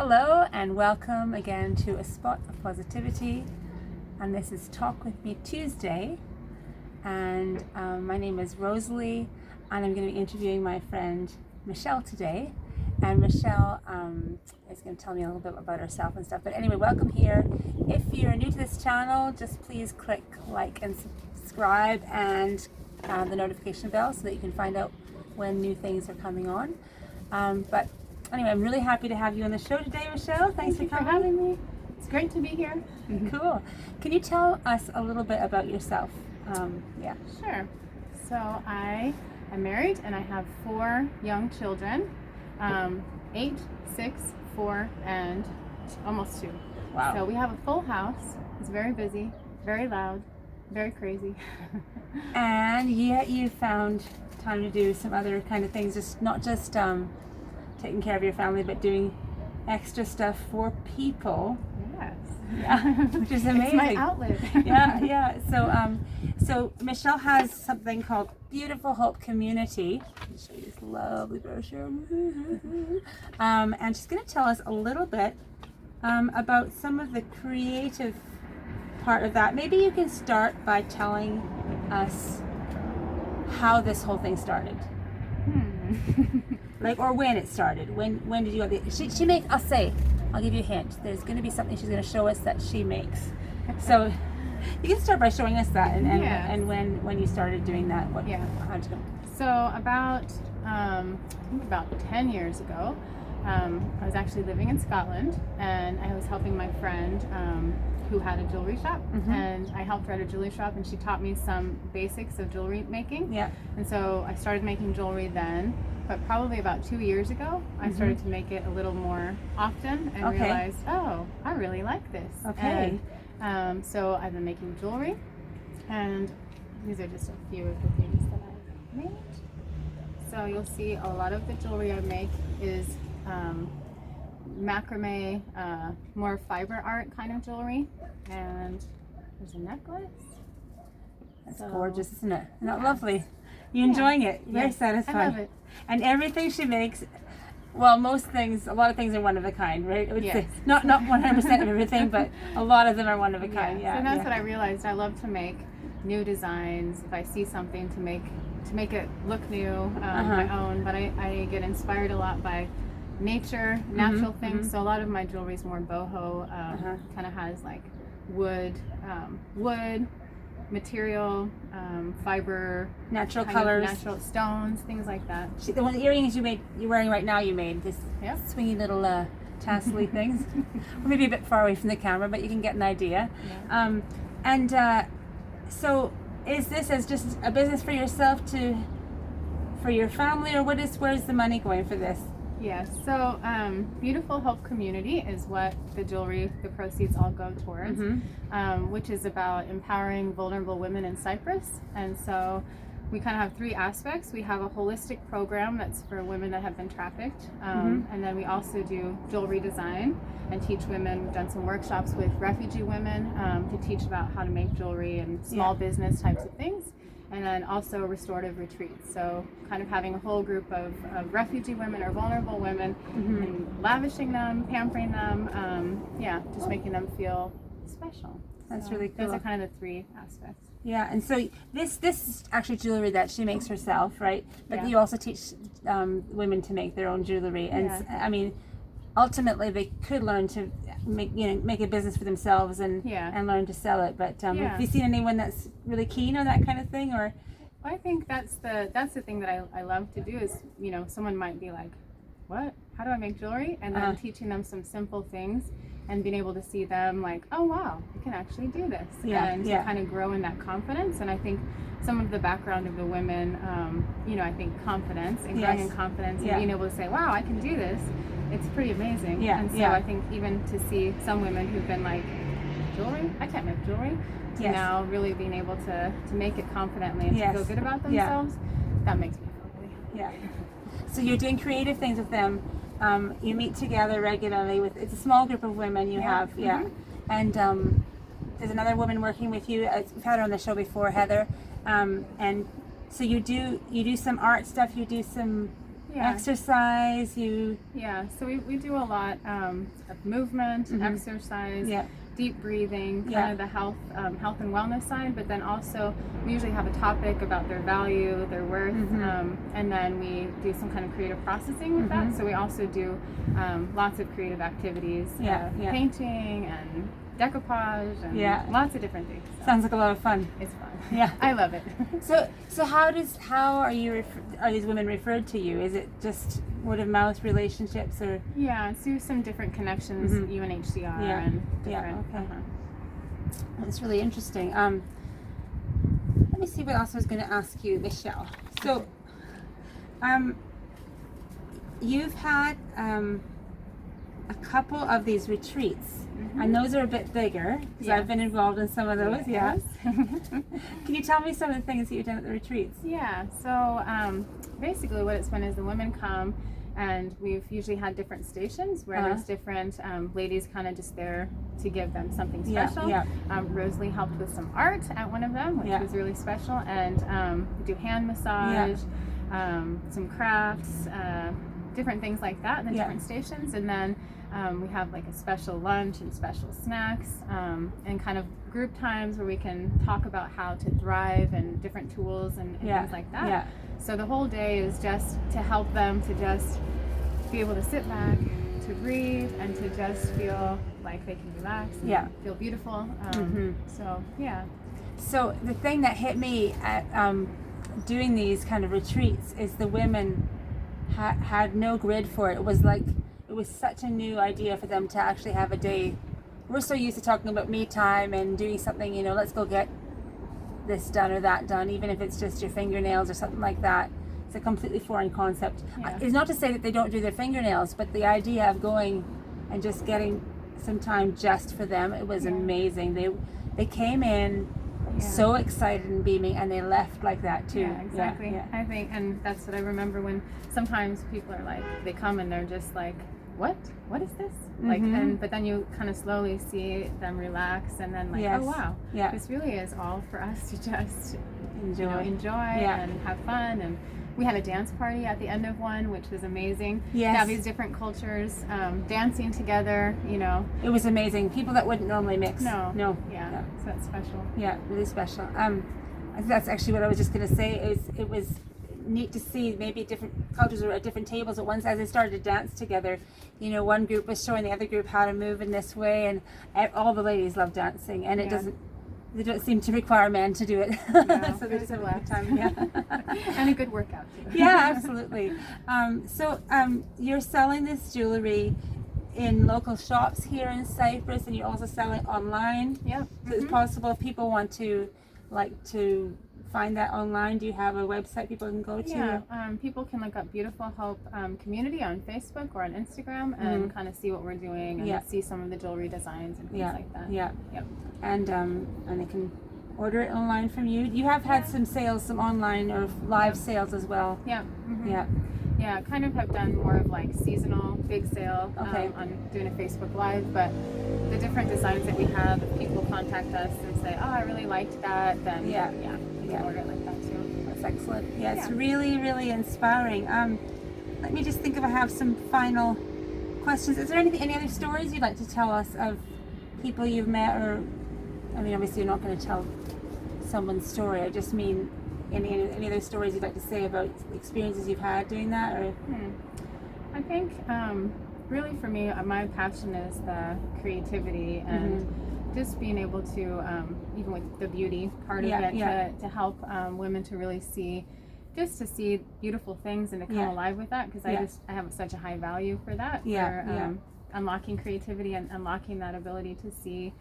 Hello and welcome again to A Spot of Positivity, and this is Talk With Me Tuesday, and my name is Rosalie, and I'm going to be interviewing my friend Michelle today, and Michelle is going to tell me a little bit about herself and stuff. But anyway, welcome here. If you're new to this channel, just please click like and subscribe and the notification bell so that you can find out when new things are coming on. But anyway, I'm really happy to have you on the show today, Michelle. Thanks Thank for you for having me. It's great to be here. Cool. Can you tell us a little bit about yourself? Yeah. Sure. So I am married and I have 4 young children, 8, 6, 4, and almost 2. Wow. So we have a full house. It's very busy, very loud, very crazy. And yet you found time to do some other kind of things, just not just taking care of your family, but doing extra stuff for people. Yes. Yeah, which is amazing. It's my outlet. Yeah. So Michelle has something called Beautiful Hope Community. Let me show you this lovely brochure. And she's going to tell us a little bit about some of the creative part of that. Maybe you can start by telling us how this whole thing started. Like, or when it started. When did you go? She make. I'll give you a hint. There's going to be something she's going to show us that she makes. So you can start by showing us that and when you started doing that. How'd you go? So about 10 years ago, I was actually living in Scotland, and I was helping my friend who had a jewelry shop, and I helped her at a jewelry shop, and she taught me some basics of jewelry making. Yeah. And so I started making jewelry then, but probably about 2 years ago, I started to make it a little more often and realized, oh, I really like this. Okay. And so I've been making jewelry, and these are just a few of the things that I've made. So you'll see a lot of the jewelry I make is macrame, more fiber art kind of jewelry. And there's a necklace. That's gorgeous, isn't it? Not lovely. You enjoying it? Very satisfying. I love it. And everything she makes, well, most things, a lot of things are one of a kind, right? I would say not 100% of everything, but a lot of them are one of a kind. Yeah. So that's what I realized. I love to make new designs. If I see something, to make it look new, my own. But I get inspired a lot by nature, natural things. So a lot of my jewelry is more boho, kind of has like wood material, fiber, natural colors, natural stones, things like that. The one earrings you're wearing right now, you made this swingy little tassely things. Or maybe a bit far away from the camera, but you can get an idea. Yeah. So is this as just a business for yourself, for your family, or where's the money going for this? Yes, so Beautiful Hope Community is what the proceeds all go towards, which is about empowering vulnerable women in Cyprus. And so we kind of have 3 aspects. We have a holistic program that's for women that have been trafficked, and then we also do jewelry design and teach women. We've done some workshops with refugee women to teach about how to make jewelry and small business types of things. And then also restorative retreats. So kind of having a whole group of refugee women or vulnerable women and lavishing them, pampering them, just making them feel special. That's really cool. Those are kind of the 3 aspects. Yeah, and so this is actually jewelry that she makes herself, right? But you also teach women to make their own jewelry. And I mean, ultimately they could learn to make a business for themselves and learn to sell it. But have you seen anyone that's really keen on that kind of thing? Or I think that's the thing that I love to do is, someone might be like, what? How do I make jewelry? And then teaching them some simple things and being able to see them like, oh wow, you can actually do this. And to kind of grow in that confidence. And I think some of the background of the women, I think confidence and growing in confidence and being able to say, wow, I can do this. It's pretty amazing. And so I think even to see some women who've been like, jewelry? I can't make jewelry. To now really being able to make it confidently and to feel good about themselves, that makes me feel really happy. Yeah. So you're doing creative things with them. You meet together regularly it's a small group of women you have. And there's another woman working with you. We've had her on the show before, Heather. And so you do some art stuff, you do some Yeah. exercise. Yeah, so we do a lot of movement, exercise, deep breathing, kind of the health and wellness side, but then also we usually have a topic about their value, their worth, and then we do some kind of creative processing with that. So we also do lots of creative activities, painting and decoupage and lots of different things. So Sounds like a lot of fun. it's fun. Yeah. I love it. So how are these women referred to you? Is it just word of mouth relationships, or? Yeah, through some different connections, UNHCR and different. Okay. That's really interesting. Let me see what else I was going to ask you, Michelle. So, you've had a couple of these retreats, and those are a bit bigger because I've been involved in some of those. Yes. Can you tell me some of the things that you've done at the retreats? Yeah. So basically, what it's been is the women come, and we've usually had different stations where there's different ladies kind of just there to give them something special. Rosalie helped with some art at one of them, which was really special, and we do hand massage, some crafts, different things like that in the different stations, and then we have like a special lunch and special snacks, and kind of group times where we can talk about how to thrive and different tools and things like that. So the whole day is just to help them to just be able to sit back, to breathe, and to just feel like they can relax and feel beautiful. So the thing that hit me at doing these kind of retreats is the women had no grid for it. It was like, it was such a new idea for them to actually have a day. We're so used to talking about me time and doing something, let's go get this done or that done, even if it's just your fingernails or something like that. It's a completely foreign concept. It's not to say that they don't do their fingernails, but the idea of going and just getting some time just for them, it was amazing. They came in so excited and beaming, and they left like that too. Yeah, exactly. I think, and that's what I remember when sometimes people are like, they come and they're just like, what is this? Like, but then you kind of slowly see them relax, and then like, oh wow, this really is all for us to just enjoy and have fun. And we had a dance party at the end of one, which was amazing. To have these different cultures dancing together, It was amazing. People that wouldn't normally mix. No. Yeah. So that's special. Yeah, really special. I think that's actually what I was just going to say. It was neat to see maybe different cultures were at different tables at once as they started to dance together. One group was showing the other group how to move in this way, and all the ladies love dancing, and they don't seem to require men to do it. No, so they just have a good time. And a good workout too. Yeah, absolutely. So you're selling this jewelry in local shops here in Cyprus, and you also sell it online. So it's possible if people want to find that online. Do you have a website people can go to? People can look up Beautiful Hope Community on Facebook or on Instagram and kind of see what we're doing and see some of the jewelry designs and things like that. And they can order it online from you. You have had some sales, some online or live sales as well. Kind of have done more of like seasonal big sale on doing a Facebook Live, but the different designs that we have, if people contact us and say, oh, I really liked that, then we can order it like that too. That's excellent. It's really, really inspiring. Let me just think if I have some final questions. Is there any other stories you'd like to tell us of people you've met, or, I mean, obviously you're not going to tell someone's story. I just mean any other stories you'd like to say about experiences you've had doing that, or? I think really for me, my passion is the creativity and just being able to, even with the beauty part of it, to help women to really see beautiful things and to come alive with that, because I have such a high value for that, for unlocking creativity and unlocking that ability to see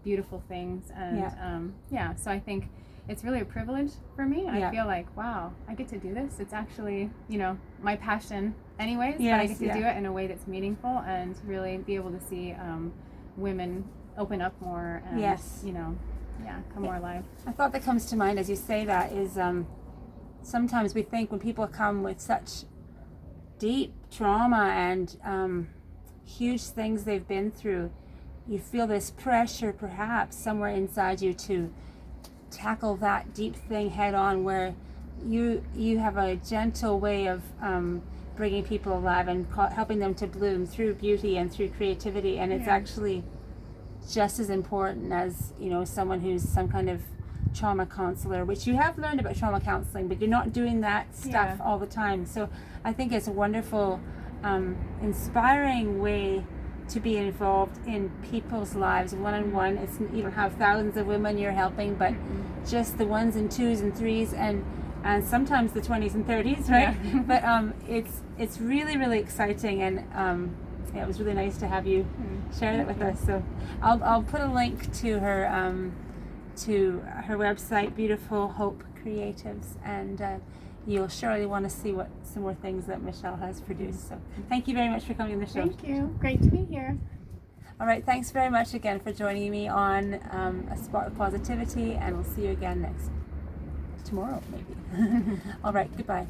beautiful things. And so I think it's really a privilege for me. I feel like, wow, I get to do this. It's actually, my passion anyways, but I get to do it in a way that's meaningful and really be able to see women open up more and, come more alive. A thought that comes to mind as you say that is sometimes we think when people come with such deep trauma and huge things they've been through, you feel this pressure perhaps somewhere inside you to tackle that deep thing head on, where you have a gentle way of bringing people alive and helping them to bloom through beauty and through creativity. And it's actually just as important as, you know, someone who's some kind of trauma counselor, which you have learned about trauma counseling, but you're not doing that stuff all the time. So I think it's a wonderful, inspiring way to be involved in people's lives one-on-one. It's, you don't have thousands of women you're helping, but just the ones and twos and threes and sometimes the 20s and 30s, right? But it's really, really exciting, and it was really nice to have you share that with us. So I'll put a link to her website, Beautiful Hope Creatives, and you'll surely want to see what some more things that Michelle has produced. So thank you very much for coming on the show. Thank you. Great to be here. All right, thanks very much again for joining me on A Spot of Positivity, and we'll see you again tomorrow maybe. All right, goodbye.